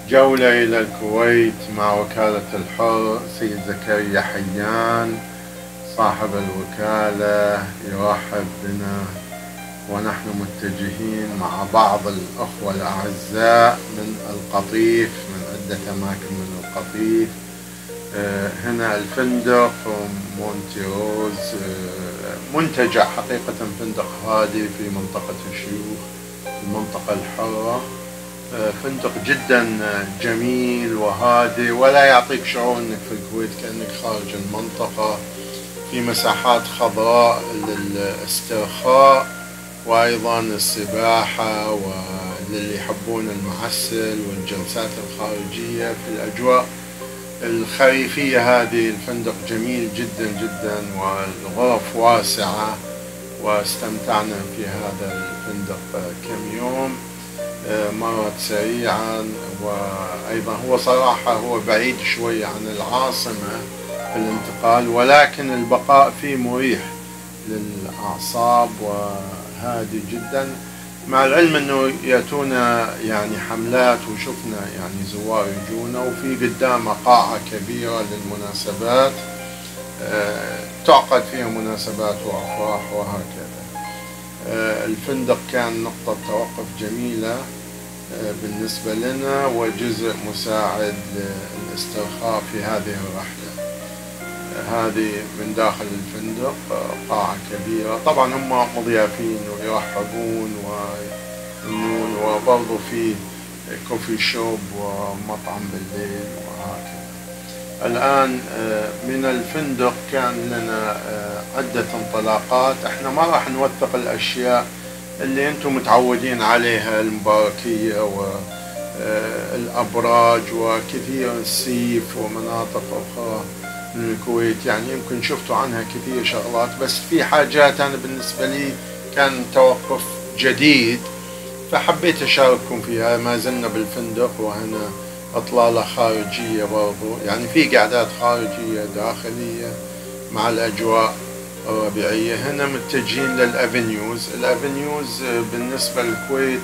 جولة إلى الكويت مع وكالة الحر. سيد زكريا حيان صاحب الوكالة يرحب بنا، ونحن متجهين مع بعض الأخوة الأعزاء من القطيف، من عدة أماكن من القطيف. هنا الفندق مونتي روز، منتجع حقيقة فندق هادي في منطقة الشيوخ، المنطقة الحرة. فندق جدا جميل وهادي، ولا يعطيك شعور انك في الكويت، كأنك خارج المنطقة. في مساحات خضراء للاسترخاء وايضا السباحة، وللي يحبون المعسل والجلسات الخارجية في الاجواء الخريفية هذه. الفندق جميل جدا جدا، والغرف واسعة، واستمتعنا في هذا الفندق كم يوم. مرت سريعا، وأيضا هو صراحة هو بعيد شوي عن العاصمة في الانتقال، ولكن البقاء فيه مريح للأعصاب وهادي جدا، مع العلم أنه يأتونا يعني حملات، وشفنا يعني زوار يجونا، وفي قدامه قاعة كبيرة للمناسبات تعقد فيها مناسبات وأفراح وهكذا. الفندق كان نقطة توقف جميلة بالنسبة لنا، وجزء مساعد للاسترخاء في هذه الرحلة. هذه من داخل الفندق قاعة كبيرة، طبعا هم مضيافين ويرحبون ويمنون، وبرضو في كوفي شوب ومطعم بالليل وهكذا. الآن من الفندق كان لنا عدة انطلاقات. احنا ما راح نوثق الأشياء اللي انتم متعودين عليها، المباركية والأبراج وكثير السيف ومناطق أخرى من الكويت، يعني يمكن شفتوا عنها كثير شغلات، بس في حاجات أنا بالنسبة لي كان توقف جديد فحبيت أشارككم فيها. ما زلنا بالفندق، وهنا إطلالة خارجية برضو، يعني في قعدات خارجية داخلية مع الأجواء الربيعية. هنا متجهين للأفنيوز. الأفنيوز بالنسبة للكويت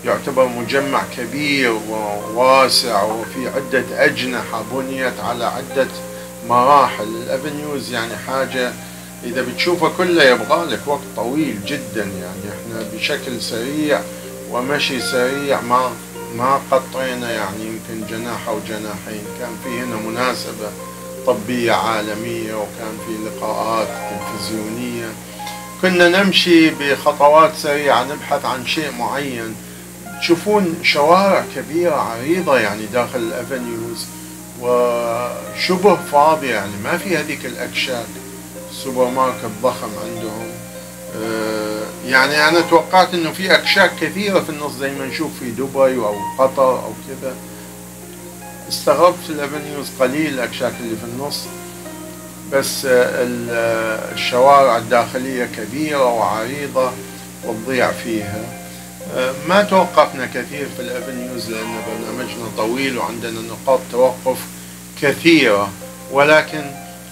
يعتبر مجمع كبير وواسع، وفي عدة أجنحة بنيت على عدة مراحل. الأفنيوز يعني حاجة إذا بتشوفها كلها يبغالك وقت طويل جدا، يعني احنا بشكل سريع ومشي سريع ما قطينا يعني يمكن جناح أو جناحين. كان في هنا مناسبة طبية عالمية، وكان في لقاءات تلفزيونية، كنا نمشي بخطوات سريعة نبحث عن شيء معين. تشوفون شوارع كبيرة عريضة يعني داخل الأفنيوز، وشبه فاضية، يعني ما في هذيك الأكشاك. سوبر ماركت ضخم عندهم، يعني أنا توقعت إنه في أكشاك كثيرة في النص زي ما نشوف في دبي أو قطر أو كذا. استغربت في الأفنيوز قليل الأكشاك اللي في النص، بس الشوارع الداخلية كبيرة وعريضة وتضيع فيها. ما توقفنا كثير في الأفنيوز لأن برنامجنا طويل وعندنا نقاط توقف كثيرة، ولكن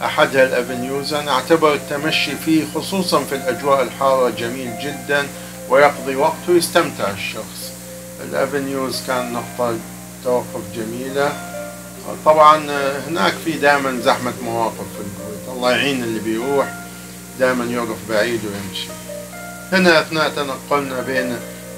أحدها الأفنيوز. أنا أعتبر التمشي فيه خصوصا في الأجواء الحارة جميل جدا، ويقضي وقته ويستمتع الشخص. الأفنيوز كان نقطة توقف جميلة. طبعا هناك في دائما زحمة مواقف في الكويت، الله يعين اللي بيروح دائما يوقف بعيد ويمشي. هنا أثناء تنقلنا بين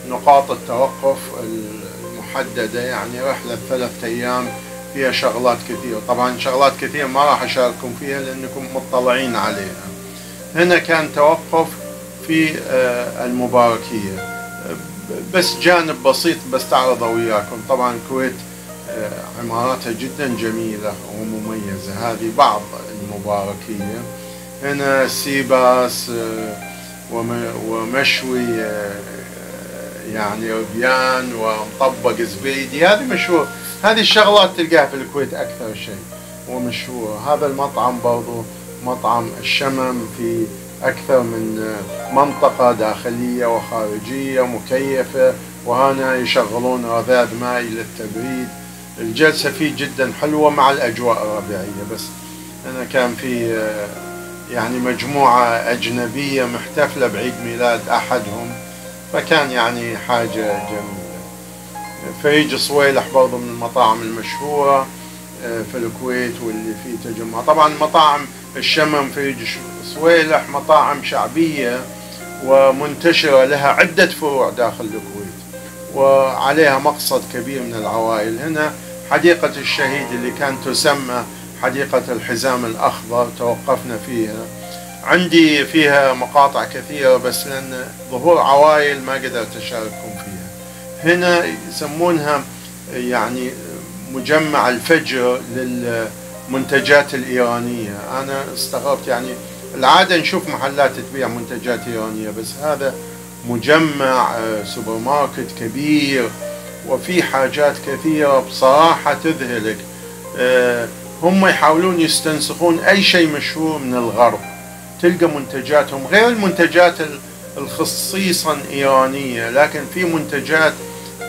نقاط التوقف المحددة، يعني رحلة 3 أيام فيها شغلات كثيرة. طبعا شغلات كثيرة ما راح أشارككم فيها لأنكم مطلعين عليها. هنا كان توقف في المباركية، بس جانب بسيط بستعرضه وياكم. طبعا الكويت عماراتها جدا جميلة ومميزة، هذه بعض المباركية. هنا سيباس ومشوي يعني ربيان ومطبق زبيدي، هذه مشهور. هذه الشغلات تلقاها في الكويت أكثر شيء ومشهورة. هذا المطعم برضو مطعم الشمم، في أكثر من منطقة داخلية وخارجية مكيفة، وهنا يشغلون رذاذ مائي للتبريد. الجلسة فيه جدا حلوة مع الأجواء الربيعية. بس أنا كان في يعني مجموعة أجنبية محتفلة بعيد ميلاد أحدهم، فكان يعني حاجة جميلة. فريج صويلح برضه من المطاعم المشهورة في الكويت واللي فيه تجمع. طبعا مطاعم الشمم فريج صويلح مطاعم شعبية ومنتشرة، لها عدة فروع داخل الكويت وعليها مقصد كبير من العوائل. هنا حديقة الشهيد اللي كانت تسمى حديقة الحزام الأخضر توقفنا فيها، عندي فيها مقاطع كثيرة بس لأن ظهور عوائل ما قدرت أشارككم فيها. هنا يسمونها يعني مجمع الفجر للمنتجات الإيرانية. أنا استغربت، يعني العادة نشوف محلات تبيع منتجات إيرانية، بس هذا مجمع سوبر ماركت كبير وفي حاجات كثيرة بصراحة تذهلك. هم يحاولون يستنسخون أي شيء مشهور من الغرب، تلقى منتجاتهم غير المنتجات الخصيصا إيرانية، لكن في منتجات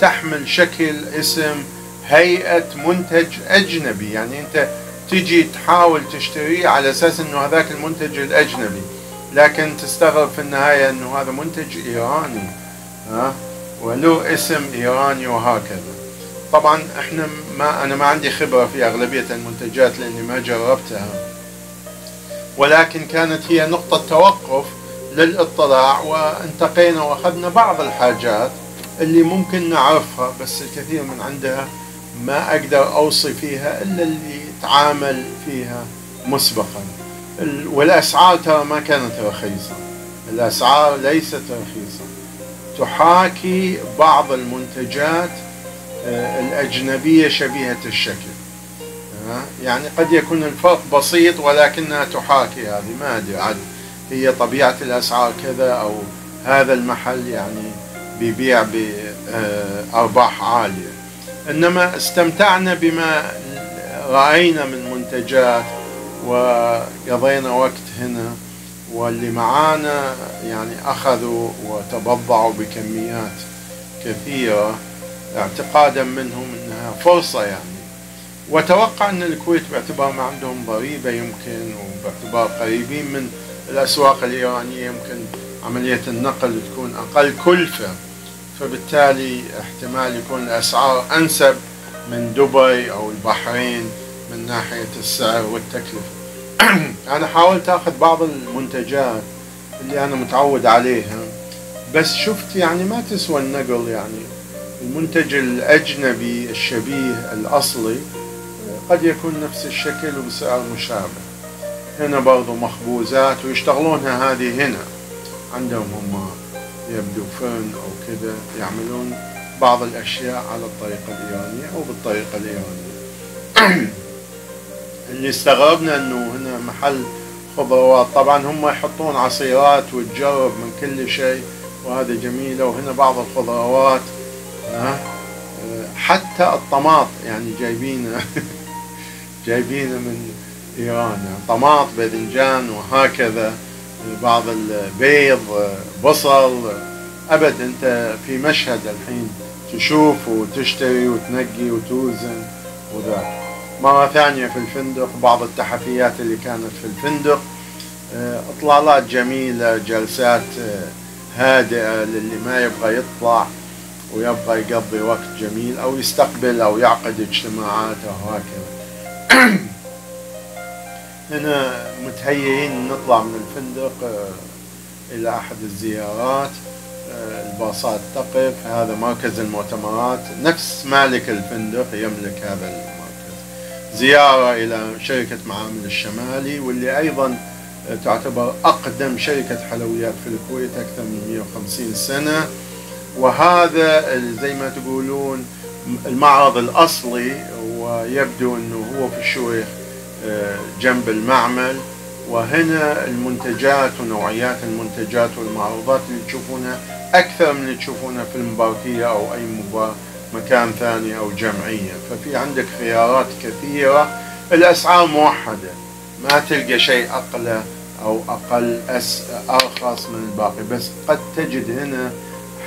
تحمل شكل اسم هيئة منتج أجنبي، يعني أنت تجي تحاول تشتريه على أساس أنه هذاك المنتج الأجنبي، لكن تستغرب في النهاية أنه هذا منتج إيراني وله اسم إيراني وهكذا. طبعا أنا ما عندي خبرة في أغلبية المنتجات لأني ما جربتها، ولكن كانت هي نقطة توقف للاطلاع، وانتقينا وأخذنا بعض الحاجات اللي ممكن نعرفها، بس الكثير من عندها ما أقدر أوصي فيها إلا اللي تعامل فيها مسبقا. والأسعار ترى ما كانت رخيصة، الأسعار ليست رخيصة، تحاكي بعض المنتجات الأجنبية شبيهة الشكل. يعني قد يكون الفرق بسيط ولكنها تحاكي هذه، ما أدري عاد هي طبيعة الأسعار كذا أو هذا المحل يعني بيبيع بأرباح عالية. إنما استمتعنا بما رأينا من منتجات وقضينا وقت هنا، واللي معانا يعني أخذوا وتبضعوا بكميات كثيرة اعتقادا منهم أنها فرصة يعني. وتوقع أن الكويت باعتبار ما عندهم ضريبة يمكن، وباعتبار قريبين من الأسواق الإيرانية، يمكن عملية النقل تكون أقل كلفة، فبالتالي احتمال يكون الأسعار أنسب من دبي أو البحرين من ناحية السعر والتكلفة. أنا حاولت أخذ بعض المنتجات اللي أنا متعود عليها، بس شفت يعني ما تسوى النقل. يعني المنتج الأجنبي الشبيه الأصلي قد يكون نفس الشكل وبسعر مشابه. هنا برضو مخبوزات ويشتغلونها هذه هنا عندهم، هم يبدو فرن أو كذا يعملون بعض الأشياء على الطريقة الإيرانية أو بالطريقة الإيرانية. اللي استغربنا أنه هنا محل خضروات، طبعا هم يحطون عصيرات وتجرب من كل شيء وهذا جميلة. وهنا بعض الخضروات حتى الطماط يعني جايبينه من إيران، يعني طماط باذنجان وهكذا، بعض البيض بصل. أبد أنت في مشهد الحين تشوف وتشتري وتنقي وتوزن وذاك. مرة ثانية في الفندق بعض التحفيات اللي كانت في الفندق، إطلالات جميلة، جلسات هادئة للي ما يبغى يطلع ويبغى يقضي وقت جميل أو يستقبل أو يعقد اجتماعات أو هكذا. هنا متهيئين نطلع من الفندق إلى أحد الزيارات، الباصات تقف، هذا مركز المؤتمرات، نفس مالك الفندق يملك هذا المركز. زيارة إلى شركة معامل الشمالي، واللي أيضا تعتبر أقدم شركة حلويات في الكويت أكثر من 150 سنة. وهذا زي ما تقولون المعرض الأصلي، ويبدو أنه هو في الشويخ جنب المعمل. وهنا المنتجات ونوعيات المنتجات والمعروضات اللي تشوفونها أكثر من اللي تشوفونها في المباركية أو أي مكان ثاني أو جمعية، ففي عندك خيارات كثيرة. الأسعار موحدة، ما تلقى شيء أقل أو أقل أرخص من الباقي، بس قد تجد هنا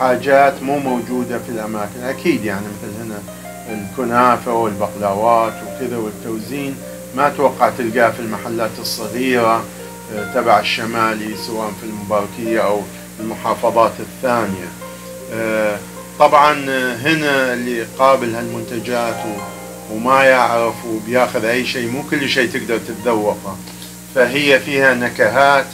حاجات مو موجودة في الأماكن أكيد، يعني مثل هنا الكنافة والبقلاوات وكذا والتوزين ما توقع تلقاه في المحلات الصغيرة تبع الشمالي سواء في المباركية أو المحافظات الثانية. طبعا هنا اللي قابل هالمنتجات وما يعرف وبياخذ اي شيء، مو كل شيء تقدر تتذوقه، فهي فيها نكهات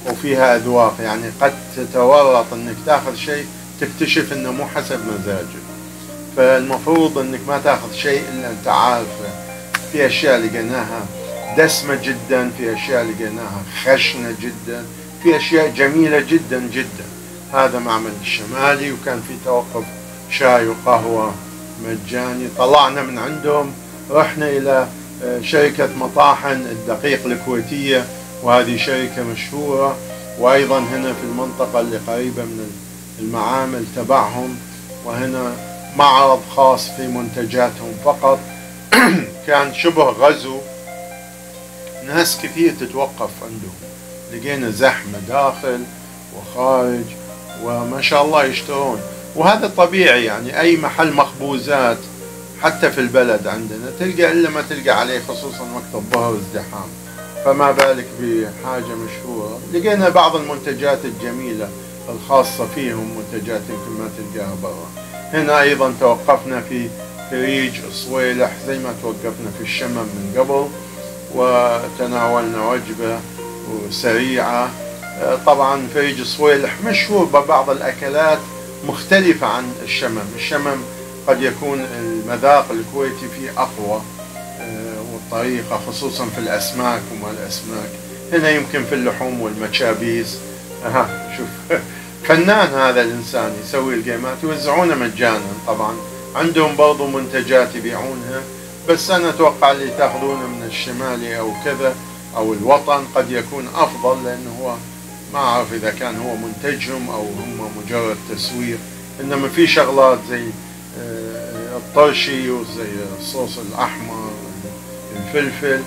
وفيها اذواق، يعني قد تتورط انك تاخذ شيء تكتشف انه مو حسب مزاجك. فالمفروض انك ما تاخذ شيء الا انت عارفه. في اشياء لقيناها دسمة جدا، في اشياء لقيناها خشنة جدا، في اشياء جميلة جدا جدا. هذا معمل الشمالي، وكان في توقف شاي وقهوة مجاني. طلعنا من عندهم رحنا الى شركة مطاحن الدقيق الكويتية، وهذه شركة مشهورة، وايضا هنا في المنطقة اللي قريبة من المعامل تبعهم، وهنا معرض خاص في منتجاتهم فقط. كان شبه غزو، ناس كثير تتوقف عندهم، لقينا زحمة داخل وخارج، وما شاء الله يشترون. وهذا طبيعي، يعني أي محل مخبوزات حتى في البلد عندنا تلقى إلا ما تلقى عليه، خصوصا وقت الظهر ازدحام، فما بالك بحاجة مشهورة. لقينا بعض المنتجات الجميلة الخاصة فيهم، منتجات يمكن ما تلقاها برا. هنا أيضا توقفنا في فريج صويلح زي ما توقفنا في الشمم من قبل، وتناولنا وجبة سريعة. طبعا فريج صويلح مشهور ببعض الأكلات مختلفة عن الشمم. الشمم قد يكون المذاق الكويتي فيه أقوى، والطريقة خصوصا في الأسماك وما الأسماك. هنا يمكن في اللحوم والمشابيس. شوف فنان هذا الإنسان، يسوي الجيمات يوزعونها مجانا. طبعا عندهم برضو منتجات يبيعونها، بس أنا أتوقع اللي تاخذونه من الشمالي أو كذا أو الوطن قد يكون أفضل، لأنه هو ما أعرف إذا كان هو منتجهم أو هم مجرد تسويق. إنما في شغلات زي الطرشي وزي الصوص الأحمر، الفلفل،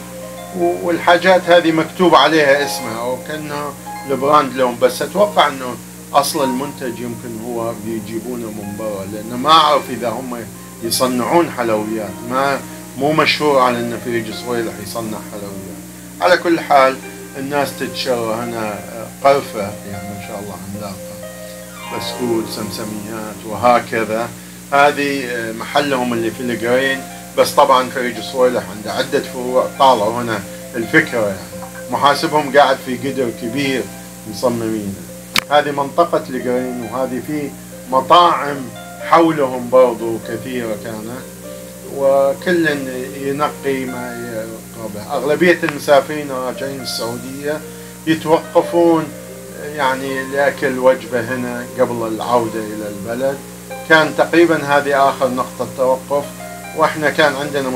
والحاجات هذه مكتوب عليها اسمها أو كأنها البراند لهم، بس أتوقع إنه أصل المنتج يمكن هو بيجيبونه من برا، لأنه ما أعرف إذا هم يصنعون حلويات. مو مشهور على إن فريج صويلح يصنع حلويات. على كل حال الناس تتشرى هنا قرفة، يعني ما شاء الله عملاقة، بسكوت، سمسميات وهكذا. هذه محلهم اللي في الجرين، بس طبعا فريج صويلح عنده عدة فروع. طالعوا هنا الفكرة، يعني محاسبهم قاعد في قدر كبير مصممين. هذه منطقة الجرين، وهذه في مطاعم حولهم برضو كثيرة كانت، وكل ينقي ما يقربه. أغلبية المسافرين راجعين السعودية يتوقفون يعني لأكل وجبة هنا قبل العودة إلى البلد. كان تقريبا هذه آخر نقطة توقف، وإحنا كان عندنا